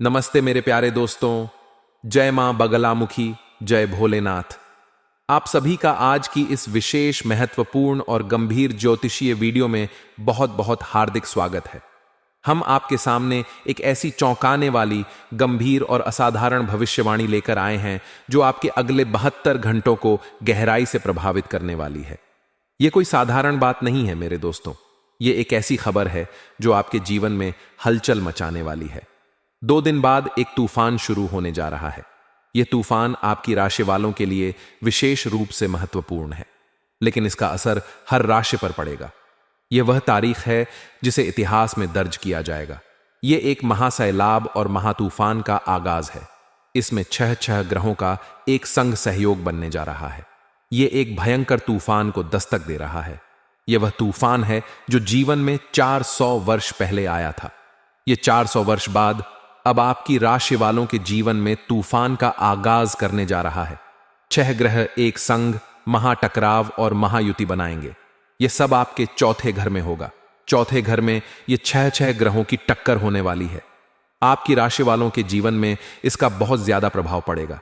नमस्ते मेरे प्यारे दोस्तों। जय मां बगलामुखी, जय भोलेनाथ। आप सभी का आज की इस विशेष महत्वपूर्ण और गंभीर ज्योतिषीय वीडियो में बहुत बहुत हार्दिक स्वागत है। हम आपके सामने एक ऐसी चौंकाने वाली, गंभीर और असाधारण भविष्यवाणी लेकर आए हैं जो आपके अगले 72 घंटों को गहराई से प्रभावित करने वाली है। यह कोई साधारण बात नहीं है मेरे दोस्तों। ये एक ऐसी खबर है जो आपके जीवन में हलचल मचाने वाली है। 2 दिन बाद एक तूफान शुरू होने जा रहा है। यह तूफान आपकी राशि वालों के लिए विशेष रूप से महत्वपूर्ण है, लेकिन इसका असर हर राशि पर पड़ेगा। यह वह तारीख है जिसे इतिहास में दर्ज किया जाएगा। यह एक महासैलाब और महातूफान का आगाज है। इसमें 6 ग्रहों का एक संग सहयोग बनने जा रहा है। यह एक भयंकर तूफान को दस्तक दे रहा है। यह वह तूफान है जो जीवन में 400 वर्ष पहले आया था। यह 400 वर्ष बाद अब आपकी राशि वालों के जीवन में तूफान का आगाज करने जा रहा है। 6 ग्रह एक संग महाटकराव और महायुति बनाएंगे। यह सब आपके चौथे घर में होगा। चौथे घर में यह 6 ग्रहों की टक्कर होने वाली है। आपकी राशि वालों के जीवन में इसका बहुत ज्यादा प्रभाव पड़ेगा।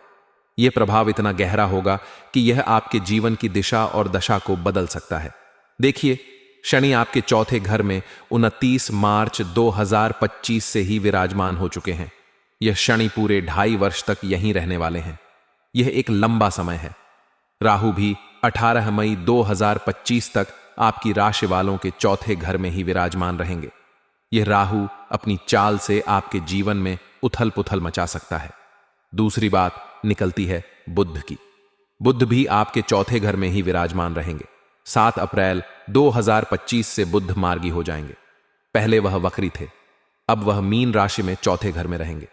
यह प्रभाव इतना गहरा होगा कि यह आपके जीवन की दिशा और दशा को बदल सकता है। देखिए, शनि आपके चौथे घर में 29 मार्च 2025 से ही विराजमान हो चुके हैं। यह शनि पूरे 2.5 वर्ष तक यहीं रहने वाले हैं। यह एक लंबा समय है। राहु भी 18 मई 2025 तक आपकी राशि वालों के चौथे घर में ही विराजमान रहेंगे। यह राहु अपनी चाल से आपके जीवन में उथल पुथल मचा सकता है। दूसरी बात निकलती है बुध की। बुध भी आपके चौथे घर में ही विराजमान रहेंगे। 7 अप्रैल 2025 से बुध मार्गी हो जाएंगे। पहले वह वक्री थे, अब वह मीन राशि में चौथे घर में रहेंगे।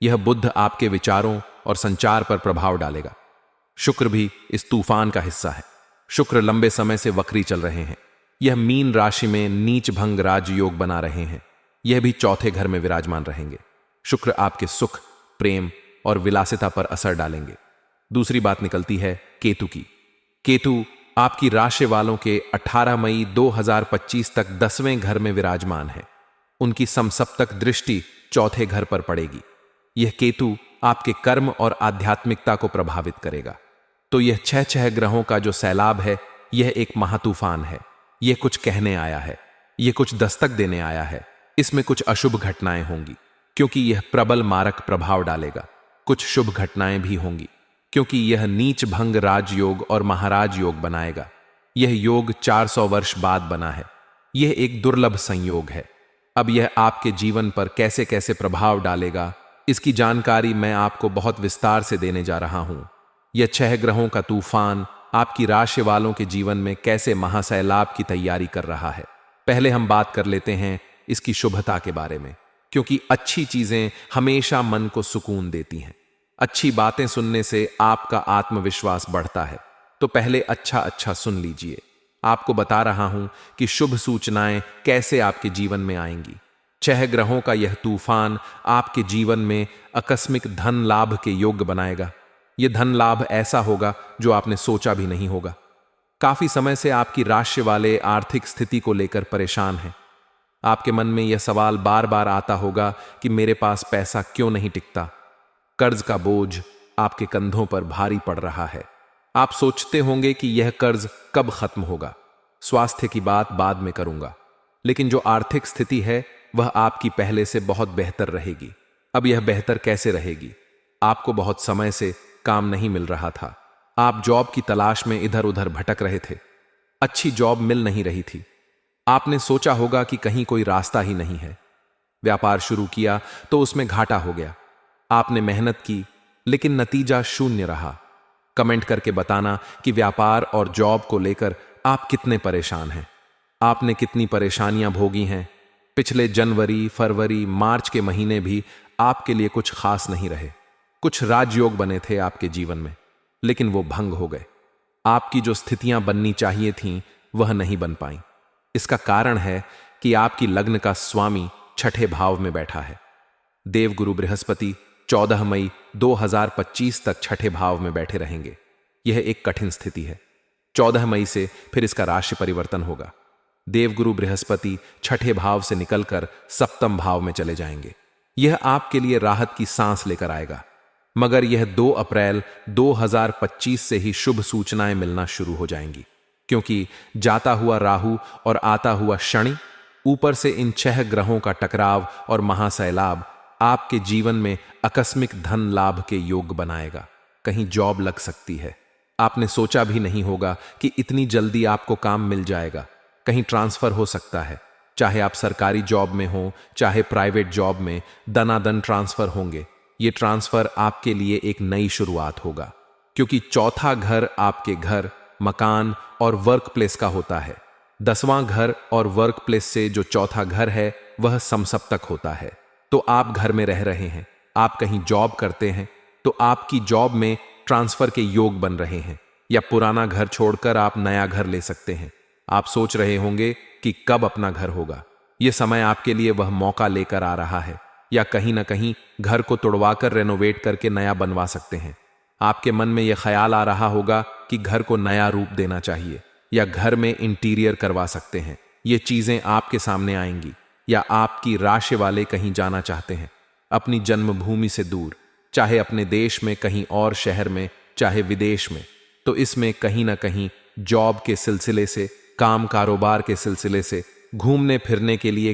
यह बुध आपके विचारों और संचार पर प्रभाव डालेगा। शुक्र भी इस तूफान का हिस्सा है। शुक्र लंबे समय से वक्री चल रहे हैं। यह मीन राशि में नीच भंग राजयोग बना रहे हैं। यह भी चौथे घर में विराजमान रहेंगे। शुक्र आपके सुख, प्रेम और विलासिता पर असर डालेंगे। दूसरी बात निकलती है केतु की। केतु आपकी राशि वालों के 18 मई 2025 तक 10वें घर में विराजमान है। उनकी समसप्तक दृष्टि चौथे घर पर पड़ेगी। यह केतु आपके कर्म और आध्यात्मिकता को प्रभावित करेगा। तो यह 6 ग्रहों का जो सैलाब है, यह एक महातूफान है। यह कुछ कहने आया है, यह कुछ दस्तक देने आया है। इसमें कुछ अशुभ घटनाएं होंगी क्योंकि यह प्रबल मारक प्रभाव डालेगा। कुछ शुभ घटनाएं भी होंगी क्योंकि यह नीच भंग राजयोग और महाराज योग बनाएगा। यह योग 400 वर्ष बाद बना है। यह एक दुर्लभ संयोग है। अब यह आपके जीवन पर कैसे कैसे प्रभाव डालेगा, इसकी जानकारी मैं आपको बहुत विस्तार से देने जा रहा हूं। यह 6 ग्रहों का तूफान आपकी राशि वालों के जीवन में कैसे महासैलाब की तैयारी कर रहा है। पहले हम बात कर लेते हैं इसकी शुभता के बारे में, क्योंकि अच्छी चीजें हमेशा मन को सुकून देती हैं। अच्छी बातें सुनने से आपका आत्मविश्वास बढ़ता है। तो पहले अच्छा सुन लीजिए। आपको बता रहा हूं कि शुभ सूचनाएं कैसे आपके जीवन में आएंगी। 6 ग्रहों का यह तूफान आपके जीवन में आकस्मिक धन लाभ के योग्य बनाएगा। यह धन लाभ ऐसा होगा जो आपने सोचा भी नहीं होगा। काफी समय से आपकी राशि वाले आर्थिक स्थिति को लेकर परेशान हैं। आपके मन में यह सवाल बार बार आता होगा कि मेरे पास पैसा क्यों नहीं टिकता। कर्ज का बोझ आपके कंधों पर भारी पड़ रहा है। आप सोचते होंगे कि यह कर्ज कब खत्म होगा। स्वास्थ्य की बात बाद में करूंगा, लेकिन जो आर्थिक स्थिति है वह आपकी पहले से बहुत बेहतर रहेगी। अब यह बेहतर कैसे रहेगी? आपको बहुत समय से काम नहीं मिल रहा था। आप जॉब की तलाश में इधर उधर भटक रहे थे। अच्छी जॉब मिल नहीं रही थी। आपने सोचा होगा कि कहीं कोई रास्ता ही नहीं है। व्यापार शुरू किया तो उसमें घाटा हो गया। आपने मेहनत की लेकिन नतीजा शून्य रहा। कमेंट करके बताना कि व्यापार और जॉब को लेकर आप कितने परेशान हैं। आपने कितनी परेशानियां भोगी हैं। पिछले जनवरी, फरवरी, मार्च के महीने भी आपके लिए कुछ खास नहीं रहे। कुछ राजयोग बने थे आपके जीवन में, लेकिन वो भंग हो गए। आपकी जो स्थितियां बननी चाहिए थीं वह नहीं बन पाई। इसका कारण है कि आपकी लग्न का स्वामी 6ठे भाव में बैठा है। देवगुरु बृहस्पति 14 मई 2025 तक 6ठे भाव में बैठे रहेंगे। यह एक कठिन स्थिति है। 14 मई से फिर इसका राशि परिवर्तन होगा। देवगुरु बृहस्पति 6ठे भाव से निकलकर 7वें भाव में चले जाएंगे। यह आपके लिए राहत की सांस लेकर आएगा। मगर यह 2 अप्रैल 2025 से ही शुभ सूचनाएं मिलना शुरू हो जाएंगी, क्योंकि जाता हुआ राहु और आता हुआ शनि, ऊपर से इन 6 ग्रहों का टकराव और महासैलाब आपके जीवन में आकस्मिक धन लाभ के योग बनाएगा। कहीं जॉब लग सकती है, आपने सोचा भी नहीं होगा कि इतनी जल्दी आपको काम मिल जाएगा। कहीं ट्रांसफर हो सकता है, चाहे आप सरकारी जॉब में हो चाहे प्राइवेट जॉब में, दनादन ट्रांसफर होंगे। ये ट्रांसफर आपके लिए एक नई शुरुआत होगा, क्योंकि चौथा घर आपके घर, मकान और वर्क प्लेस का होता है। 10वां घर और वर्क प्लेस से जो चौथा घर है वह समसप्तक होता है। तो आप घर में रह रहे हैं, आप कहीं जॉब करते हैं, तो आपकी जॉब में ट्रांसफर के योग बन रहे हैं, या पुराना घर छोड़कर आप नया घर ले सकते हैं। आप सोच रहे होंगे कि कब अपना घर होगा। यह समय आपके लिए वह मौका लेकर आ रहा है, या कहीं ना कहीं घर को तुड़वाकर रेनोवेट करके नया बनवा सकते हैं। आपके मन में यह ख्याल आ रहा होगा कि घर को नया रूप देना चाहिए, या घर में इंटीरियर करवा सकते हैं। ये चीजें आपके सामने आएंगी। या आपकी राशि वाले कहीं जाना चाहते हैं, अपनी जन्मभूमि से दूर, चाहे अपने देश में कहीं और शहर में, चाहे विदेश में, तो इसमें कहीं ना कहीं जॉब के सिलसिले से, काम कारोबार के सिलसिले से, घूमने फिरने के लिए